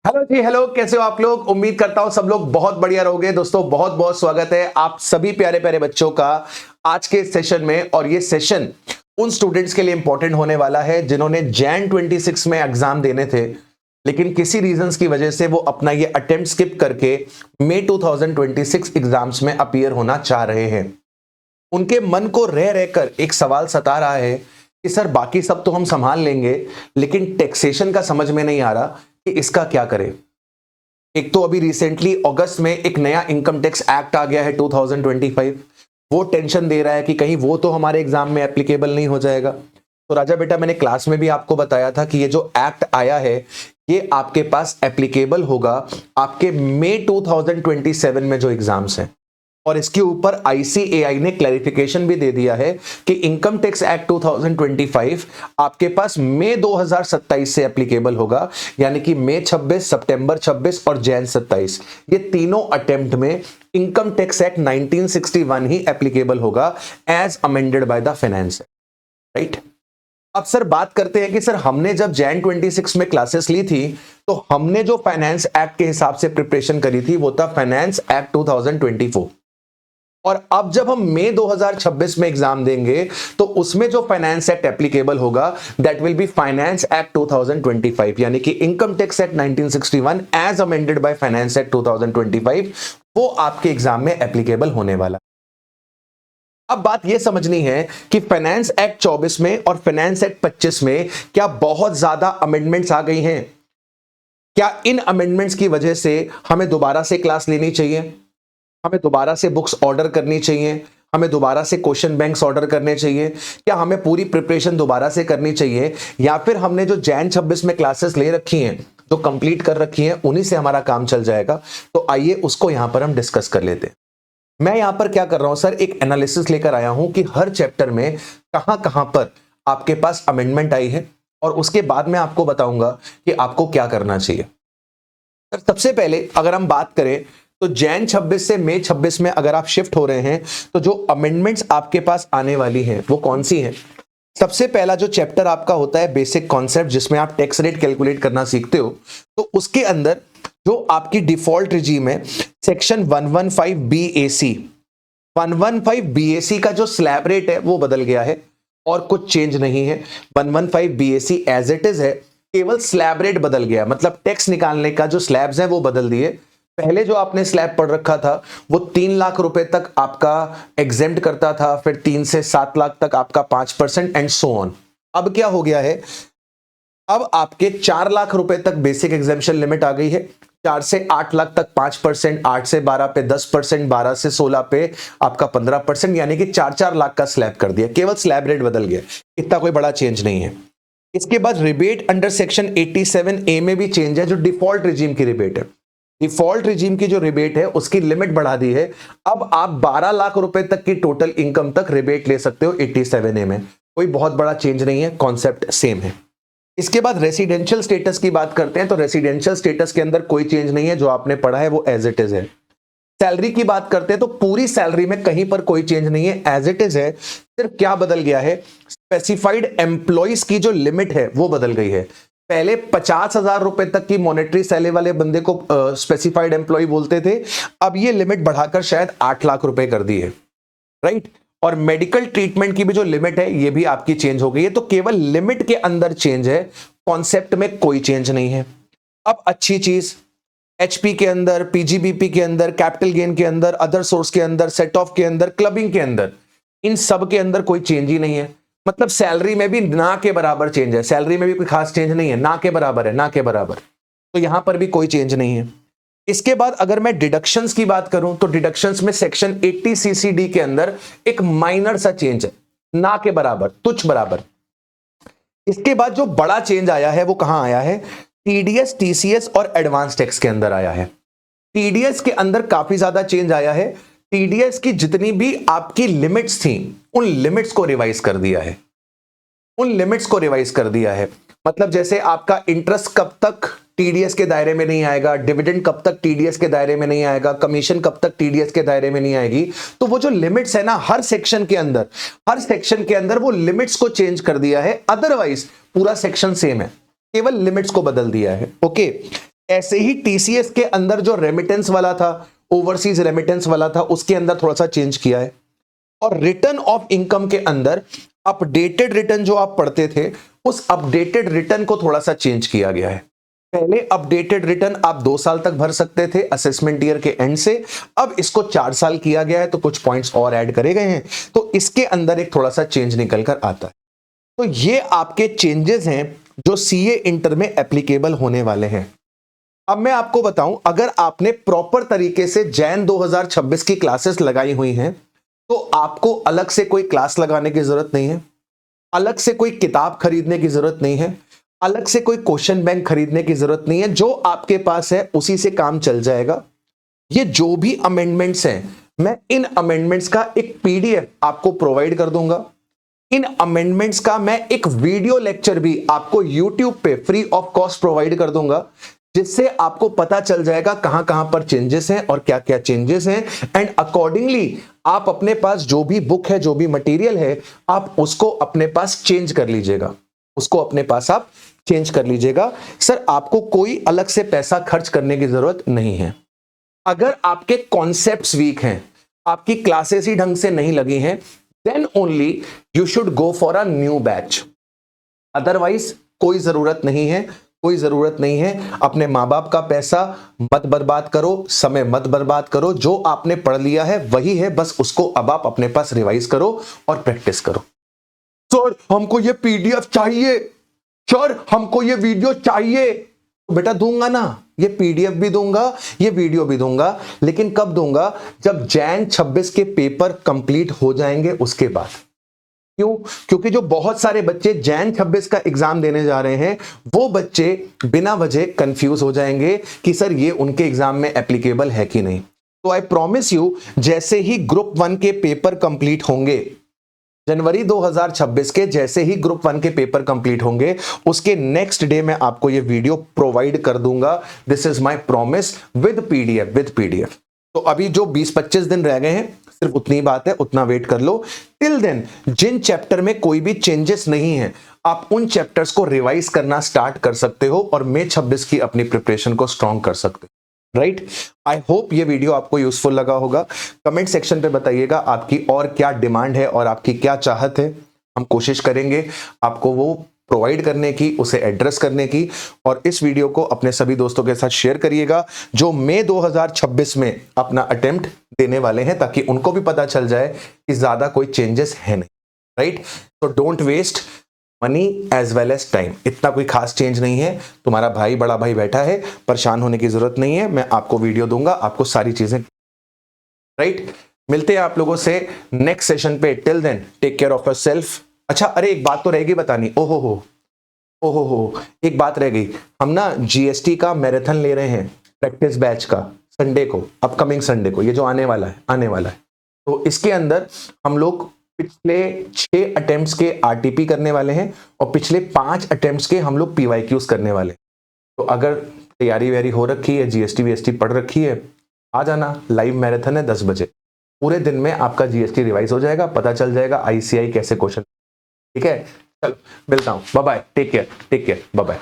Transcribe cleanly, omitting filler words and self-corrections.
Hello जी, hello. कैसे हो आप लोग? उम्मीद करता हूं सब लोग बहुत बढ़िया रहोगे। दोस्तों, बहुत बहुत स्वागत है आप सभी प्यारे प्यारे बच्चों का आज के सेशन में। और ये सेशन उन स्टूडेंट्स के लिए इंपॉर्टेंट होने वाला है जिन्होंने जैन 26 में एग्जाम देने थे, लेकिन किसी रीजंस की वजह से वो अपना ये अटेम्प्ट स्किप करके मई 2026 एग्जाम्स में अपीयर होना चाह रहे हैं। उनके मन को रह रहकर एक सवाल सता रहा है कि सर, बाकी सब तो हम संभाल लेंगे, लेकिन टैक्सेशन का समझ में नहीं आ रहा कि इसका क्या करें। एक तो अभी रिसेंटली अगस्त में एक नया इनकम टैक्स एक्ट आ गया है 2025। वो टेंशन दे रहा है कि कहीं वो तो हमारे एग्जाम में एप्लीकेबल नहीं हो जाएगा। तो राजा बेटा, मैंने क्लास में भी आपको बताया था कि ये जो एक्ट आया है ये आपके पास एप्लीकेबल होगा आपके मई 2027 में जो एग्जाम्स हैं। और इसके ऊपर आईसीएआई ने क्लैरिफिकेशन भी दे दिया है कि इनकम टैक्स एक्ट 2025 आपके पास मई 2027 से एप्लीकेबल होगा, यानी कि मई 26, सितंबर 26 और जैन 27, ये तीनों अटेम्प्ट में इनकम टैक्स एक्ट 1961 ही एप्लीकेबल होगा as amended by the finance, right. अब सर बात करते हैं कि सर, हमने जब जैन 26 में क्लासेस ली थी तो हमने जो फाइनेंस एक्ट के हिसाब से प्रिपरेशन करी थी वो था फाइनेंस एक्ट 2024। और अब जब हम मई 2026 में एग्जाम देंगे तो उसमें जो फाइनेंस एक्ट एप्लीकेबल होगा that will be finance act 2025, यानी कि income tax act 1961 as amended by finance act 2025 वो आपके एग्जाम में एप्लीकेबल होने वाला। अब बात यह समझनी है कि फाइनेंस एक्ट 24 में और फाइनेंस एक्ट 25 में क्या बहुत ज्यादा अमेंडमेंट्स आ गई हैं? क्या इन अमेंडमेंट्स की वजह से हमें दोबारा से क्लास लेनी चाहिए, हमें दोबारा से बुक्स ऑर्डर करनी चाहिए, हमें दोबारा से क्वेश्चन बैंक्स ऑर्डर करने चाहिए, क्या हमें पूरी प्रिपरेशन दोबारा से करनी चाहिए, या फिर हमने जो जैन 26 में क्लासेस ले रखी हैं, जो कंप्लीट कर रखी हैं, उन्हीं से हमारा काम चल जाएगा? तो आइए उसको यहां पर हम डिस्कस कर लेते हैं। मैं यहां पर क्या कर रहा हूं सर, एक एनालिसिस लेकर आया हूं कि हर चैप्टर में कहां कहां पर आपके पास अमेंडमेंट आई है, और उसके बाद मैं आपको बताऊंगा कि आपको क्या करना चाहिए। सबसे पहले अगर हम बात करें तो जैन 26 से मई 26 में अगर आप शिफ्ट हो रहे हैं तो जो अमेंडमेंट्स आपके पास आने वाली हैं वो कौन सी हैं? सबसे पहला जो चैप्टर आपका होता है बेसिक कॉन्सेप्ट, जिसमें आप टैक्स रेट कैलकुलेट करना सीखते हो, तो उसके अंदर जो आपकी डिफॉल्ट रिजीम है सेक्शन 115 BAC, 115 BAC का जो स्लैब रेट है वो बदल गया है और कुछ चेंज नहीं है। 115 BAC एज इट इज है, केवल स्लैब रेट बदल गया, मतलब टैक्स निकालने का जो स्लैब्स हैं वो बदल दिए। पहले जो आपने स्लैब पढ़ रखा था वो 3 लाख रुपए तक आपका एग्जेम्प्ट करता था, फिर 3 से 7 लाख तक आपका 5% एंड सो ऑन। अब क्या हो गया है, अब आपके 4 लाख रुपए तक बेसिक एग्जेम्पशन लिमिट आ गई है। 4 से 8 लाख तक 5%, 8 से 12 पे 10%, 12 से 16 पे आपका 15%, यानी कि 4-4 लाख का स्लैब कर दिया, केवल स्लैब रेट बदल गया, इतना कोई बड़ा चेंज नहीं है। इसके बाद रिबेट अंडर सेक्शन 87A में भी चेंज है, जो डिफॉल्ट रिजीम की रिबेट है। डिफॉल्ट रिजीम की जो रिबेट है उसकी लिमिट बढ़ा दी है, अब आप 12 लाख रुपए तक की टोटल इनकम तक रिबेट ले सकते हो 87A में। कोई बहुत बड़ा चेंज नहीं है, कॉन्सेप्ट सेम है। इसके बाद रेसिडेंशियल स्टेटस की बात करते हैं तो रेसिडेंशियल स्टेटस के अंदर कोई चेंज नहीं है, जो आपने पढ़ा है वो एज इट इज है। सैलरी की बात करते हैं तो पूरी सैलरी में कहीं पर कोई चेंज नहीं है, एज इट इज है। सिर्फ क्या बदल गया है, स्पेसिफाइड एम्प्लॉइज की जो लिमिट है वो बदल गई है। पहले 50,000 रुपए तक की मॉनेटरी सैलरी वाले बंदे को स्पेसिफाइड एम्प्लॉय बोलते थे, अब ये लिमिट बढ़ाकर शायद 8 लाख रुपए कर दी है, राइट। और मेडिकल ट्रीटमेंट की भी जो लिमिट है ये भी आपकी चेंज हो गई है। तो केवल लिमिट के अंदर चेंज है, कॉन्सेप्ट में कोई चेंज नहीं है। अब अच्छी चीज, एचपी के अंदर, पीजीबीपी के अंदर, कैपिटल गेन के अंदर, अदर सोर्स के अंदर, सेट ऑफ के अंदर, क्लबिंग के अंदर, इन सब के अंदर कोई चेंज ही नहीं है। मतलब सैलरी में भी ना के बराबर चेंज है, सैलरी में भी कोई खास चेंज नहीं है, ना के बराबर है, ना के बराबर। तो यहां पर भी कोई चेंज नहीं है। इसके बाद अगर मैं डिडक्शंस की बात करूं तो डिडक्शंस में सेक्शन 80 CCD के अंदर एक माइनर सा चेंज है, ना के बराबर, तुच्छ बराबर। इसके बाद जो बड़ा चेंज आया है वो कहां आया है, टीडीएस, टीसीएस और एडवांस टैक्स के अंदर आया है। टीडीएस के अंदर काफी ज्यादा चेंज आया है। टीडीएस की जितनी भी आपकी लिमिट्स थी उन लिमिट्स को रिवाइज कर दिया है, उन लिमिट्स को रिवाइज कर दिया है। मतलब जैसे आपका इंटरेस्ट कब तक टीडीएस के दायरे में नहीं आएगा, डिविडेंड कब तक टीडीएस के दायरे में नहीं आएगा, कमीशन कब तक टीडीएस के दायरे में नहीं आएगी। तो वो जो लिमिट्स है ना, हर सेक्शन के अंदर वो लिमिट्स को चेंज कर दिया है। अदरवाइज पूरा सेक्शन सेम है, केवल लिमिट्स को बदल दिया है। ओके, ऐसे ही टीसीएस के अंदर जो रेमिटेंस वाला था, ओवरसीज रेमिटेंस वाला था, उसके अंदर थोड़ा सा चेंज किया है। और रिटर्न ऑफ इनकम के अंदर अपडेटेड रिटर्न जो आप पढ़ते थे, उस अपडेटेड रिटर्न को थोड़ा सा चेंज किया गया है। पहले अपडेटेड रिटर्न आप 2 साल तक भर सकते थे असेसमेंट ईयर के एंड से, अब इसको 4 साल किया गया है, तो कुछ पॉइंट्स और ऐड करे गए हैं, तो इसके अंदर एक थोड़ा सा चेंज निकल कर आता है। तो ये आपके चेंजेस हैं जो सीए इंटर में एप्लीकेबल होने वाले हैं। अब मैं आपको बताऊं, अगर आपने प्रॉपर तरीके से जैन 2026 की क्लासेस लगाई हुई हैं, तो आपको अलग से कोई क्लास लगाने की जरूरत नहीं है, अलग से कोई किताब खरीदने की जरूरत नहीं है, अलग से कोई क्वेश्चन बैंक खरीदने की जरूरत नहीं है। जो आपके पास है उसी से काम चल जाएगा। ये जो भी अमेंडमेंट्स हैं, मैं इन अमेंडमेंट्स का एक पीडीएफ आपको प्रोवाइड कर दूंगा। इन अमेंडमेंट्स का मैं एक वीडियो लेक्चर भी आपको यूट्यूब पे फ्री ऑफ कॉस्ट प्रोवाइड कर दूंगा, जिससे आपको पता चल जाएगा कहां कहां पर चेंजेस हैं और क्या क्या चेंजेस हैं। एंड अकॉर्डिंगली आप अपने पास जो भी बुक है, जो भी मटेरियल है, आप उसको अपने पास चेंज कर लीजिएगा, उसको अपने पास आप चेंज कर लीजिएगा। सर, आपको कोई अलग से पैसा खर्च करने की जरूरत नहीं है। अगर आपके कॉन्सेप्ट्स वीक हैं, आपकी क्लासेस ही ढंग से नहीं लगी हैं, then only you should go for a new batch. Otherwise कोई जरूरत नहीं है, कोई जरूरत नहीं है। अपने माँ बाप का पैसा मत बर्बाद करो, समय मत बर्बाद करो। जो आपने पढ़ लिया है वही है, बस उसको अब आप अपने पास रिवाइज करो और प्रैक्टिस करो। सर, हमको ये पीडीएफ चाहिए, सर हमको ये वीडियो चाहिए, बेटा दूंगा ना, ये पीडीएफ भी दूंगा, ये वीडियो भी दूंगा, लेकिन कब दूंगा? जब जैन 26 के पेपर कंप्लीट हो जाएंगे उसके बाद। क्यों? क्योंकि जो बहुत सारे बच्चे जैन 26 का एग्जाम देने जा रहे हैं, वो बच्चे बिना वजह कंफ्यूज हो जाएंगे कि सर ये उनके एग्जाम में एप्लीकेबल है कि नहीं। तो आई प्रॉमिस यू, जैसे ही ग्रुप 1 के पेपर कंप्लीट होंगे, जनवरी 2026 के जैसे ही ग्रुप 1 के पेपर कंप्लीट होंगे, उसके नेक्स्ट डे मैं आपको ये वीडियो प्रोवाइड कर दूंगा। This is my promise, with PDF. तो अभी जो 20-25 दिन रह गए हैं, सिर्फ उतनी बात है, उतना वेट कर लो। टिल देन जिन चैप्टर में कोई भी चेंजेस नहीं है, आप उन चैप्टर्स को रिवाइज करना स्टार्ट कर सकते हो और मई 26 की अपनी प्रिपरेशन को स्ट्रांग कर सकते हो। राइट? आई होप ये वीडियो आपको यूजफुल लगा होगा। कमेंट सेक्शन पे बताइएगा आपकी और क्या डिमांड है और आपकी क्या चाहत है। हम कोशिश करेंगे आपको वो प्रोवाइड करने की, उसे एड्रेस करने की। और इस वीडियो को अपने सभी दोस्तों के साथ शेयर करिएगा जो मई 2026 में अपना अटेम्प्ट देने वाले हैं, ताकि उनको भी पता चल जाए कि ज्यादा कोई चेंजेस है नहीं। राइट? तो don't waste money as well as time. इतना कोई खास चेंज नहीं है। तुम्हारा भाई, बड़ा भाई बैठा है, परेशान होने की जरूरत नहीं है। मैं आपको वीडियो दूंगा, आपको सारी चीजें। राइट? मिलते हैं आप लोगों से नेक्स्ट सेशन पे। Till then take care of yourself. अच्छा, अरे एक बात तो रहेगी बतानी। ओहो, एक बात रह गई। हम ना जीएसटी का मैराथन ले रहे हैं, प्रैक्टिस बैच का, संडे को, अपकमिंग संडे को, ये जो आने वाला है। तो इसके अंदर हम लोग पिछले 6 अटेम्प्ट्स के आरटीपी करने वाले हैं और पिछले 5 अटेम्प्ट्स के हम लोग पीवाईक्यूज करने वाले हैं। तो अगर तैयारी वैयारी हो रखी है, जीएसटी वीएसटी पढ़ रखी है, आ जाना। लाइव मैराथन है 10 बजे। पूरे दिन में आपका जीएसटी रिवाइज हो जाएगा, पता चल जाएगा आईसीआई कैसे क्वेश्चन। ठीक है? चलो मिलता हूं। Bye bye, take care, bye bye.